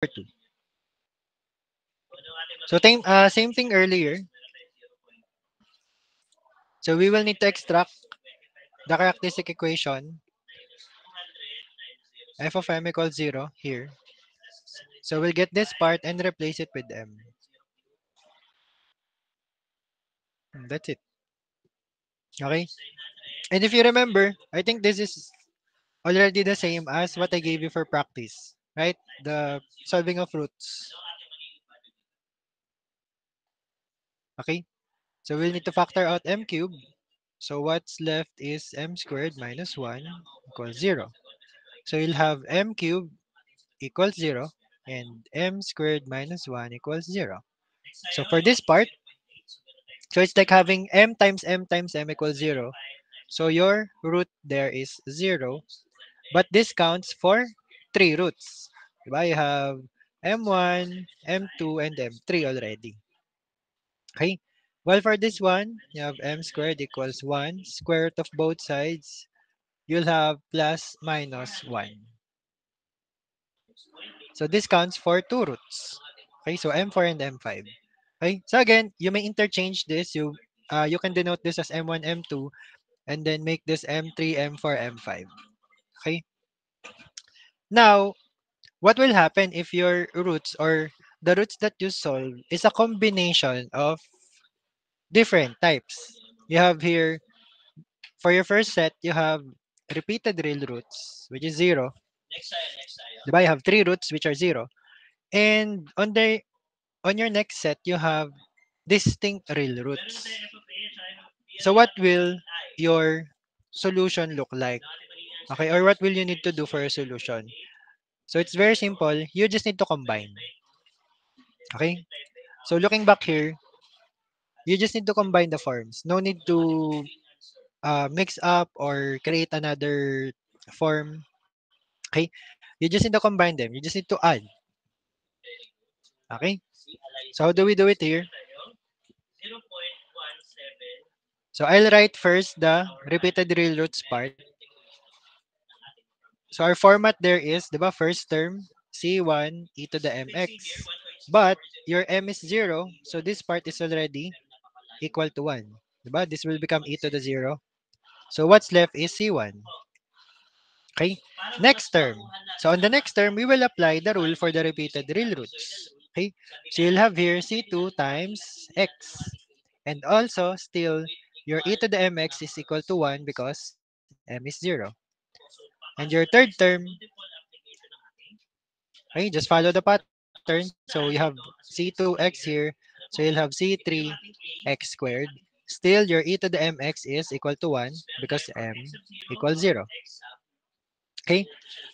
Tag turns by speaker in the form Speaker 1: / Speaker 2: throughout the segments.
Speaker 1: 2. So same thing earlier. So we will need to extract the characteristic equation f of m equals 0 here. So we'll get this part and replace it with m. That's it. Okay? And if you remember, I think this is already the same as what I gave you for practice, right? The solving of roots. Okay? So we'll need to factor out m cubed. So what's left is m squared minus 1 equals 0. So you'll have m cubed equals 0 and m squared minus 1 equals 0. So for this part, so it's like having m times m equals 0. So your root there is 0, but this counts for 3 roots. Diba? You have m1, m2, and m3 already. Okay? Well, for this one, you have m squared equals 1. Square root of both sides, you'll have plus minus 1. So this counts for 2 roots. Okay, so m4 and m5. Okay, so again, you may interchange this. You can denote this as m1, m2, and then make this m3, m4, m5. Okay. Now, what will happen if your roots or the roots that you solve is a combination of different types? You have here, for your first set, you have repeated real roots, which is 0. Diba? You have 3 roots, which are 0. And on your next set, you have distinct real roots. So what will your solution look like? Okay, or what will you need to do for a solution? So it's very simple. You just need to combine. Okay? So looking back here, you just need to combine the forms. No need to mix up or create another form. Okay? You just need to combine them. You just need to add. Okay? So how do we do it here? So I'll write first the repeated real roots part. So our format there is, di ba, first term, C1 e to the mx. But your m is 0, so this part is already equal to 1. Di ba? This will become e to the 0. So what's left is C1. Okay? Next term. So on the next term, we will apply the rule for the repeated real roots. Okay? So you'll have here C2 times x. And also, still, your e to the mx is equal to 1 because m is 0. And your third term, okay, just follow the pattern. So you have C2x here. So you'll have C3x squared. Still, your e to the mx is equal to 1 because m equals 0. Okay?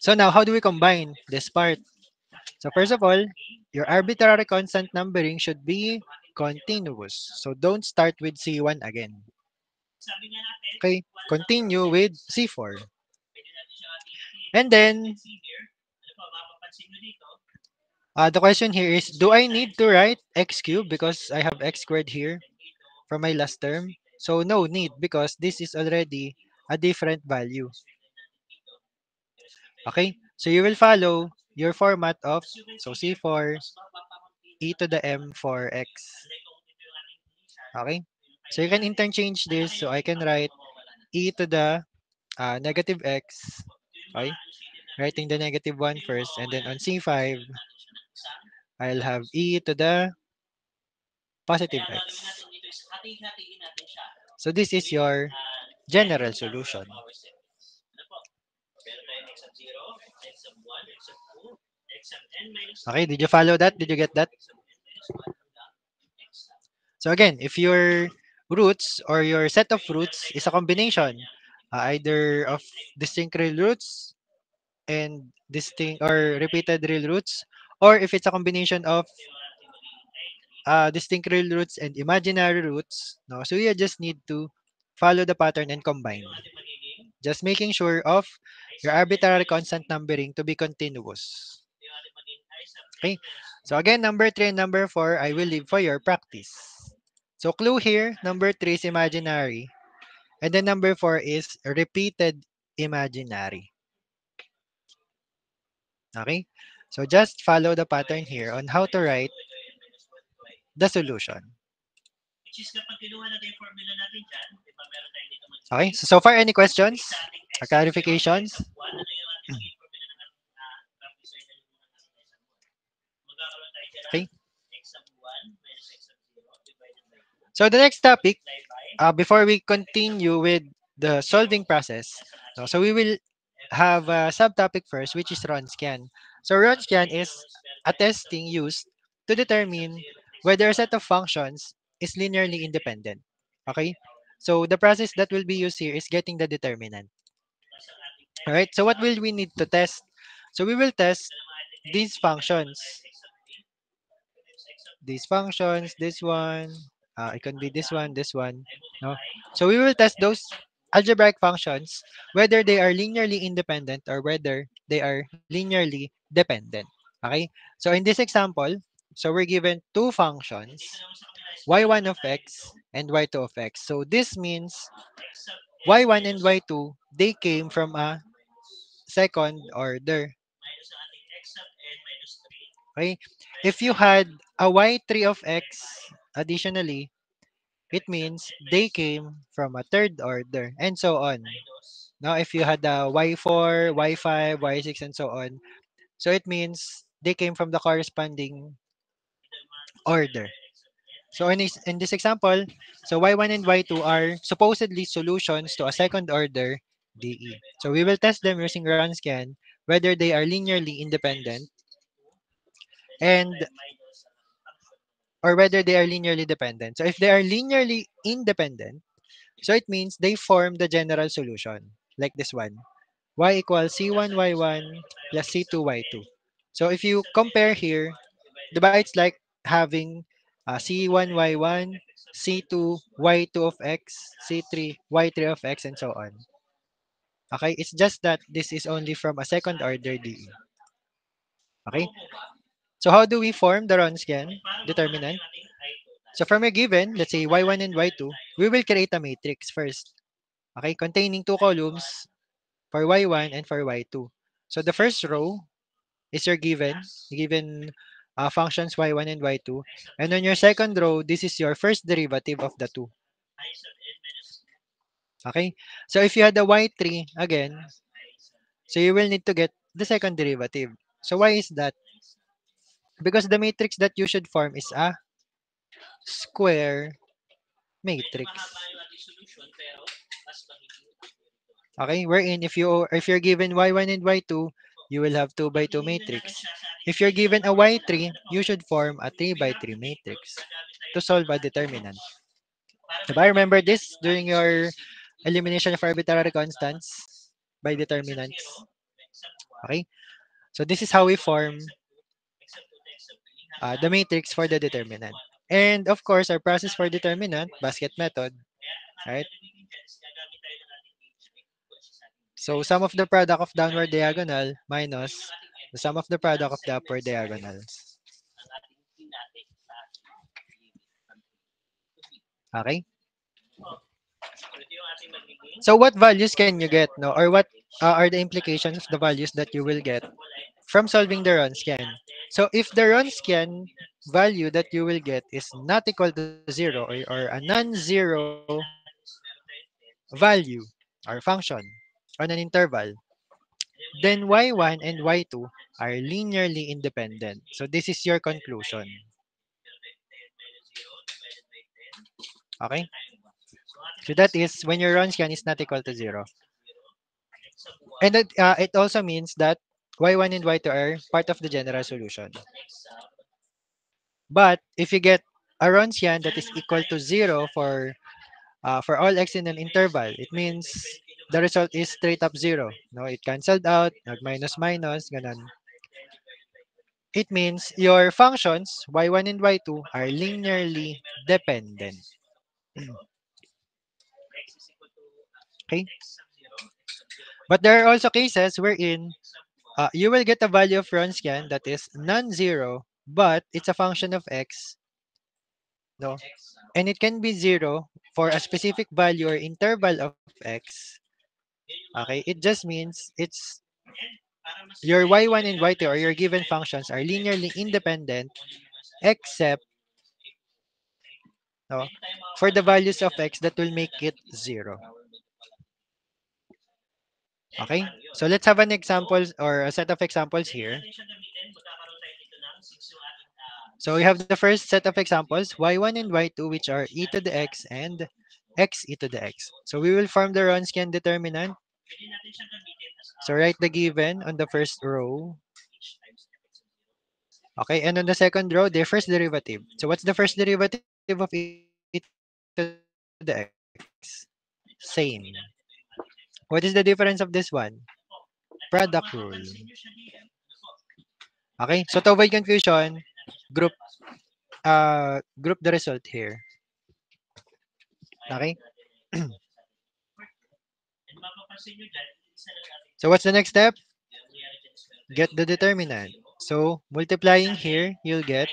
Speaker 1: So now, how do we combine this part? So first of all, your arbitrary constant numbering should be continuous. So don't start with C1 again. Okay? Continue with C4. And then, the question here is, do I need to write x cubed because I have x squared here for my last term? So no need because this is already a different value. Okay? So you will follow your format of, so C4 e to the m for x. Okay? So you can interchange this. So I can write e to the negative x. Okay? Writing the negative one first. And then on C5, I'll have e to the positive x. So this is your general solution. Okay, did you follow that? Did you get that? So again, if your roots or your set of roots is a combination either of distinct real roots and distinct or repeated real roots, or if it's a combination of distinct real roots and imaginary roots, no, so you just need to follow the pattern and combine. Just making sure of your arbitrary constant numbering to be continuous. Okay. So again, number 3 and number 4, I will leave for your practice. So clue here, number 3 is imaginary. And then number 4 is repeated imaginary. Okay. So just follow the pattern here on how to write the solution. Okay, so far any questions or clarifications? Okay. So the next topic, before we continue with the solving process, no, so we will have a subtopic first, which is Ronskian. So Ronskian is a testing used to determine whether a set of functions is linearly independent. Okay? So the process that will be used here is getting the determinant. Alright, so what will we need to test? So we will test these functions. These functions, this one, it can be this one. No? So we will test those algebraic functions, whether they are linearly independent or whether they are linearly dependent. Okay? So in this example, so we're given two functions, y1 of x and y2 of x. So this means y1 and y2, they came from a second order. Okay? If you had a y3 of x additionally, it means they came from a third order and so on. Now, if you had a y4, y5, y6, and so on, so it means they came from the corresponding order. So in this example, so y1 and y2 are supposedly solutions to a second order DE. So we will test them using Wronskian whether they are linearly independent and or whether they are linearly dependent. So if they are linearly independent, so it means they form the general solution like this one. Y equals C1y1 plus C2y2. So if you compare here, diba it's like having C1y1, C2 y2 of x, C3 y3 of x, and so on. Okay, it's just that this is only from a second order DE. Okay, so how do we form the Wronskian determinant? So from a given, let's say y1 and y2, we will create a matrix first. Okay, containing two columns for y1 and for y2. So the first row is your given functions y1 and y2. And on your second row, this is your first derivative of the two. Okay? So if you had the y3 again, so you will need to get the second derivative. So why is that? Because the matrix that you should form is a square matrix. Okay, wherein if you're given y1 and y2, you will have 2 by 2 matrix. If you're given a y3, you should form a 3 by 3 matrix to solve a determinant. If I remember this during your elimination of arbitrary constants by determinants. Okay, so this is how we form the matrix for the determinant. And of course, our process for determinant, basket method, right? So sum of the product of downward diagonal minus the sum of the product of the upward diagonals. Okay? So what values can you get, no? Or what are the implications of the values that you will get from solving the Wronskian? So if the Wronskian value that you will get is not equal to 0 or a non-zero value or function on an interval, then y1 and y2 are linearly independent. So this is your conclusion. Okay? So that is when your Wronskian is not equal to 0. And it also means that y1 and y2 are part of the general solution. But if you get a Wronskian that is equal to 0 for all x in an interval, it means the result is straight up 0. No, it canceled out, nag minus minus, ganun. It means your functions, y1 and y2, are linearly dependent. Okay? But there are also cases wherein you will get a value of Wronskian that is non-zero, but it's a function of x, no? And it can be 0 for a specific value or interval of x. Okay? It just means it's your y1 and y2 or your given functions are linearly independent except no, for the values of x that will make it 0. Okay? So let's have an example or a set of examples here. So we have the first set of examples, y1 and y2, which are e to the x and x e to the x. So we will form the Wronskian determinant. So write the given on the first row. Okay, and on the second row, their first derivative. So what's the first derivative of e to the x? Same. What is the difference of this one? Product rule. Okay, so to avoid confusion, group group the result here. Okay? So what's the next step? Get the determinant. So multiplying here, you'll get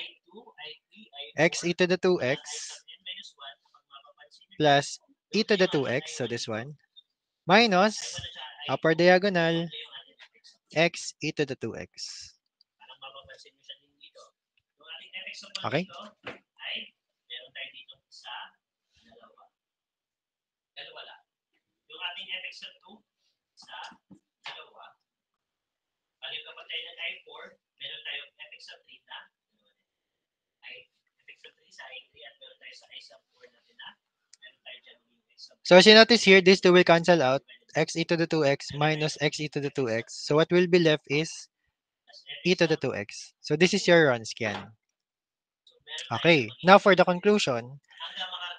Speaker 1: x e to the 2x plus e to the 2x, so this one, minus upper diagonal x e to the 2x. Okay? So as you notice here, these two will cancel out. X e to the 2x minus x e to the 2x. So what will be left is e to the 2x. So this is your Wronskian. Okay, now for the conclusion.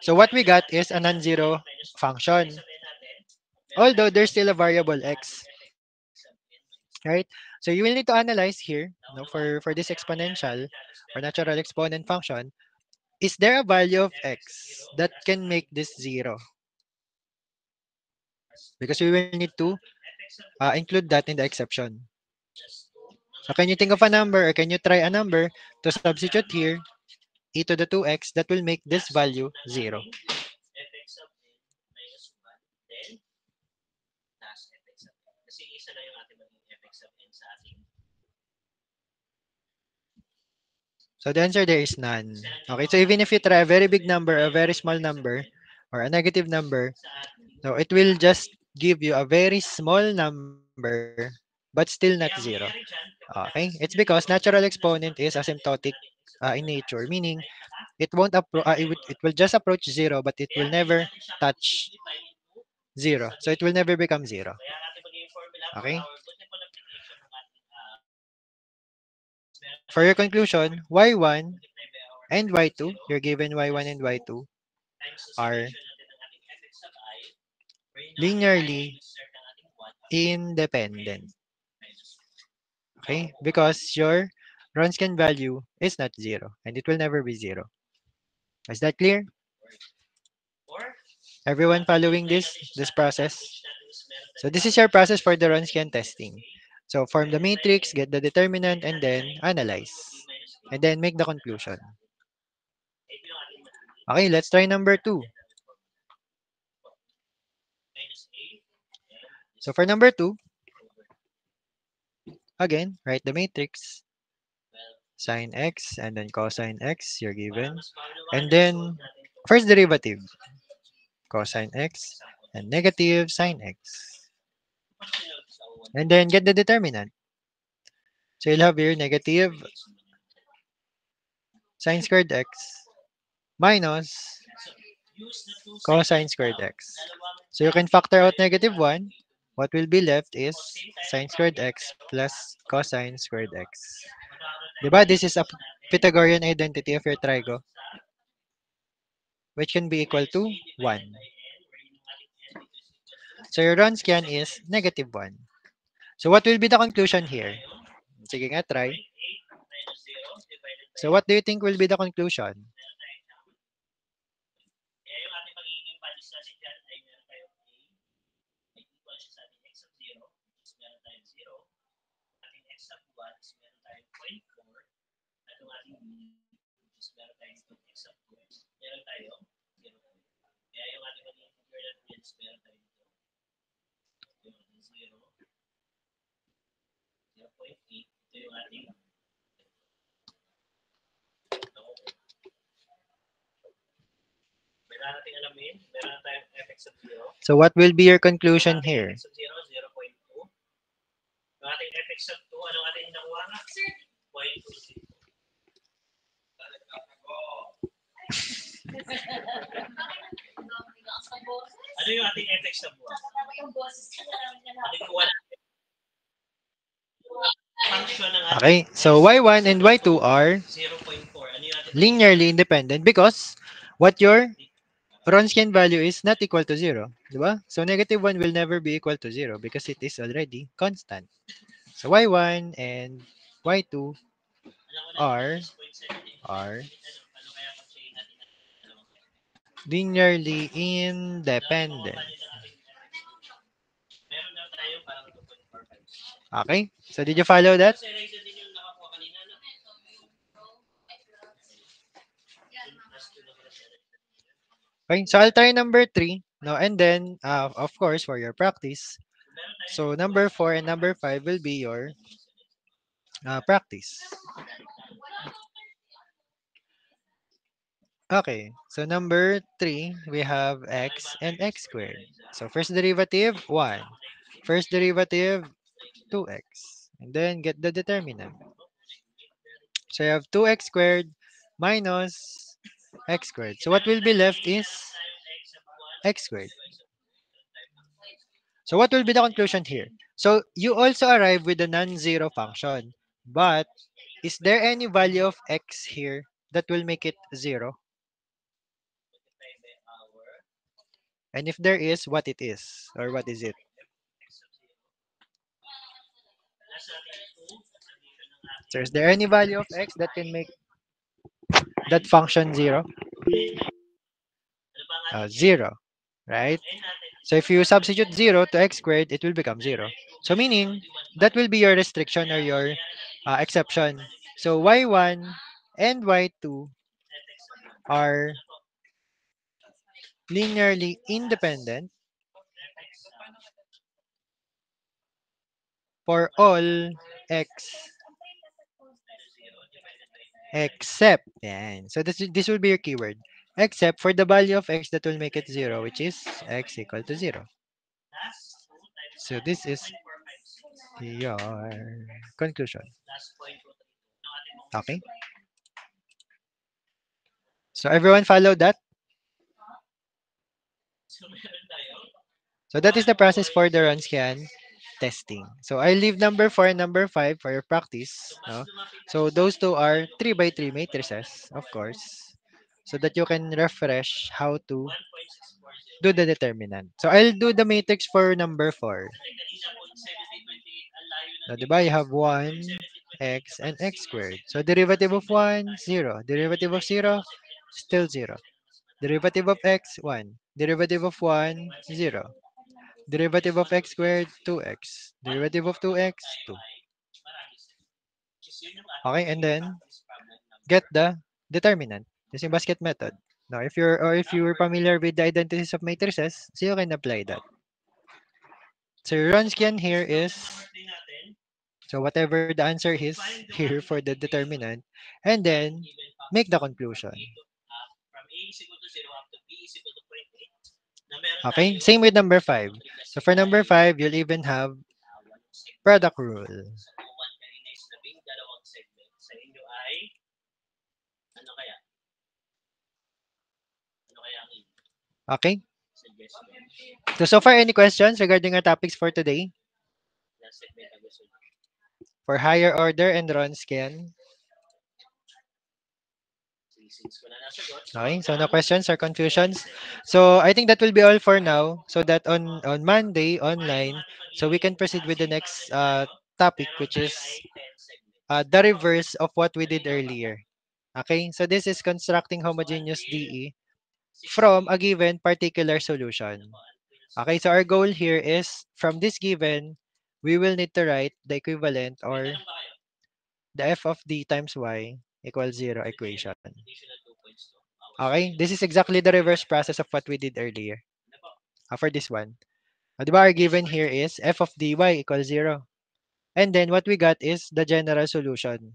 Speaker 1: So what we got is a non-zero function. Although there's still a variable x, right? So you will need to analyze here, for this exponential or natural exponent function, is there a value of x that can make this 0? Because we will need to include that in the exception. So can you think of a number or can you try a number to substitute here e to the 2x that will make this value 0? So the answer there is none. Okay, so even if you try a very big number, a very small number, or a negative number, no, it will just give you a very small number, but still not 0. Okay, it's because natural exponent is asymptotic in nature, meaning it will just approach 0, but it will never touch 0. So it will never become 0. Okay? For your conclusion, y1 and y2, you're given y1 and y2 are linearly independent. Okay? Because your Wronskian value is not 0 and it will never be 0. Is that clear? Everyone following this process? So this is your process for the Wronskian testing. So form the matrix, get the determinant, and then analyze. And then make the conclusion. Okay, let's try number 2. So for number 2, again, write the matrix. Sine x and then cosine x, you're given. And then first derivative, cosine x and negative sine x. And then get the determinant. So you'll have here negative sine squared x minus cosine squared x. So you can factor out negative 1. What will be left is sine squared x plus cosine squared x. Diba? This is a Pythagorean identity of your trigo, which can be equal to 1. So your Wronskian is negative 1. So what will be the conclusion here? Sige nga, try. So what do you think will be the conclusion? So what will be your conclusion here? Okay, so y1 and y2 are linearly independent because what your Wronskian value is not equal to 0. Diba? So negative 1 will never be equal to 0 because it is already constant. So y1 and y2 are linearly independent. Okay? So did you follow that? Okay, so I'll try number 3. No, and then, of course, for your practice. So number 4 and number 5 will be your practice. Okay, so number 3, we have x and x squared. So first derivative, 1. First derivative, 2x. And then get the determinant. So you have 2x squared minus x squared. So what will be left is x squared. So what will be the conclusion here? So you also arrive with a non-zero function. But is there any value of x here that will make it 0? And if there is, what it is? Or what is it? So is there any value of x that can make that function 0? 0, right? So if you substitute 0 to x squared, it will become 0. So meaning, that will be your restriction or your exception. So y1 and y2 are linearly independent for all x except, yan. So this will be your keyword. Except for the value of x that will make it 0, which is x equal to 0. So this is your conclusion. Okay? So everyone follow that? So that is the process for the Ronskian testing. So I leave number 4 and number 5 for your practice. No? So those two are 3 by 3 matrices, of course, so that you can refresh how to do the determinant. So I'll do the matrix for number 4. Now, diba, you have 1, x, and x squared. So derivative of 1, 0. Derivative of 0, still 0. Derivative of x, 1. Derivative of 1, 0. Derivative of x squared, 2x. Derivative of 2x, 2. Okay, and then get the determinant using basket method. Now, if you're familiar with the identities of matrices, so you can apply that. So your Wronskian here is, so whatever the answer is here for the determinant, and then make the conclusion. Okay, same with number 5. So for number 5, you'll even have product rule. Okay? So far, any questions regarding our topics for today? For higher order and Wronskian? Okay, so no questions or confusions. So I think that will be all for now. So that on Monday online, so we can proceed with the next topic, which is the reverse of what we did earlier. Okay, so this is constructing homogeneous DE from a given particular solution. Okay, so our goal here is from this given, we will need to write the equivalent or the f of d times y equals 0 equation. Okay, this is exactly the reverse process of what we did earlier for this one. Diba our given here is f of dy equals 0. And then what we got is the general solution.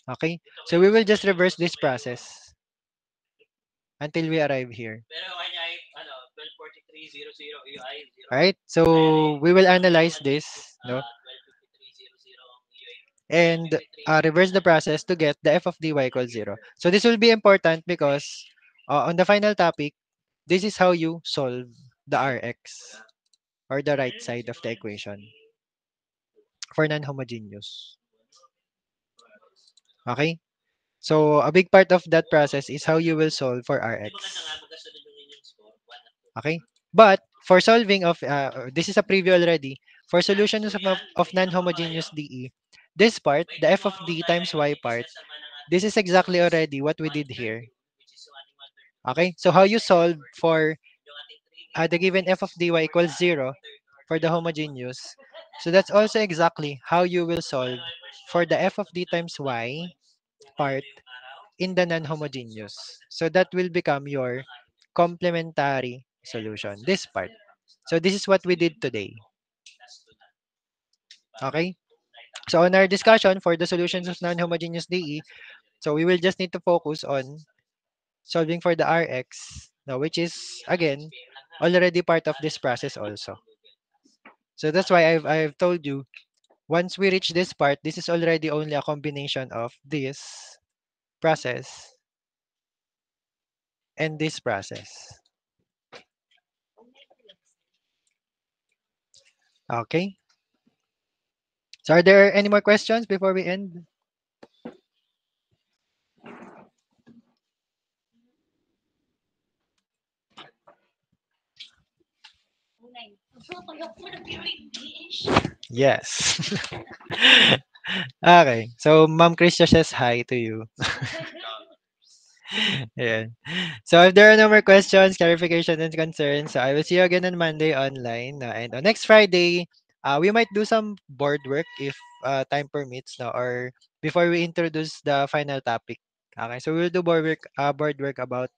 Speaker 1: Okay? So we will just reverse this process until we arrive here. Right? So we will analyze this, no? And reverse the process to get the f of dy equals 0. So this will be important because on the final topic, this is how you solve the Rx or the right side of the equation for non-homogeneous. Okay? So a big part of that process is how you will solve for Rx. Okay? But for solving of, this is a preview already, for solutions of non-homogeneous DE, this part, the f of d times y part, this is exactly already what we did here. Okay? So how you solve for the given f of dy equals 0 for the homogeneous. So that's also exactly how you will solve for the f of d times y part in the non-homogeneous. So that will become your complementary solution, this part. So this is what we did today. Okay? So on our discussion for the solutions of non-homogeneous DE, so we will just need to focus on solving for the Rx, now, which is, again, already part of this process also. So that's why I've told you, once we reach this part, this is already only a combination of this process and this process. Okay? So are there any more questions before we end? Yes. Okay. So Ma'am Kristia says hi to you. Yeah. So if there are no more questions, clarifications, and concerns, so I will see you again on Monday online. And on next Friday, we might do some board work if time permits, no, or before we introduce the final topic. Okay, so we'll do board work about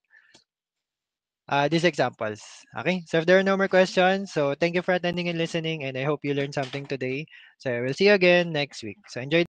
Speaker 1: these examples. Okay, so if there are no more questions, so thank you for attending and listening, and I hope you learned something today. So I will see you again next week. So enjoy